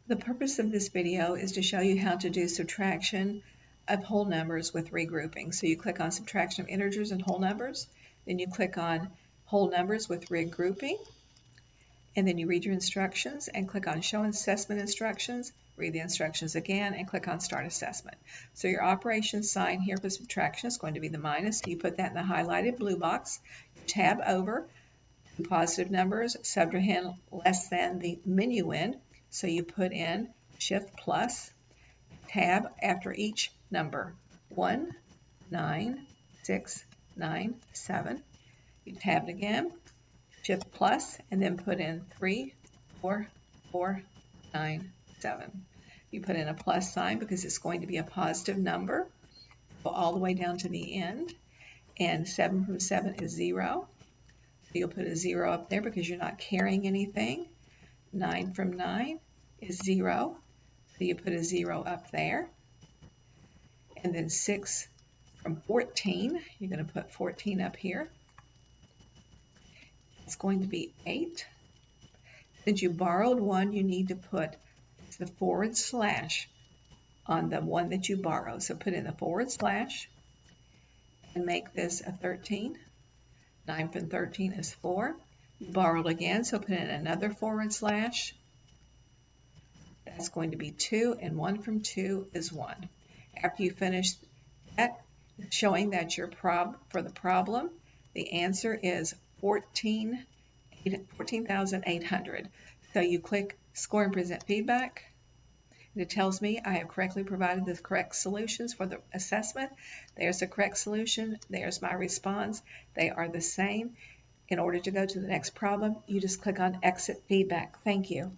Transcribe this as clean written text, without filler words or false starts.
The purpose of this video is to show you how to do subtraction of whole numbers with regrouping. So you click on subtraction of integers and whole numbers, then you click on whole numbers with regrouping, and then you read your instructions and click on show assessment instructions, read the instructions again, and click on start assessment. So your operation sign here for subtraction is going to be the minus. So you put that in the highlighted blue box, tab over positive numbers, subtrahend less than the minuend. So you put in shift plus, tab after each number, 1, 9, 6, 9, 7. You tab it again, shift plus, and then put in 3, 4, 4, 9, 7. You put in a plus sign because it's going to be a positive number. Go all the way down to the end, and 7 from 7 is 0. You'll put a 0 up there because you're not carrying anything. 9 from 9 is 0, so you put a 0 up there. And then 6 from 14, you're going to put 14 up here. It's going to be 8. Since you borrowed 1, you need to put the forward slash on the one that you borrowed. So put in the forward slash and make this a 13. 9 from 13 is 4. You borrowed again, so put in another forward slash. That's going to be 2, and 1 from 2 is 1. After you finish that, showing that your for the problem, the answer is 14,800. So you click score and present feedback. And it tells me I have correctly provided the correct solutions for the assessment. There's the correct solution. There's my response. They are the same. In order to go to the next problem, you just click on exit feedback. Thank you.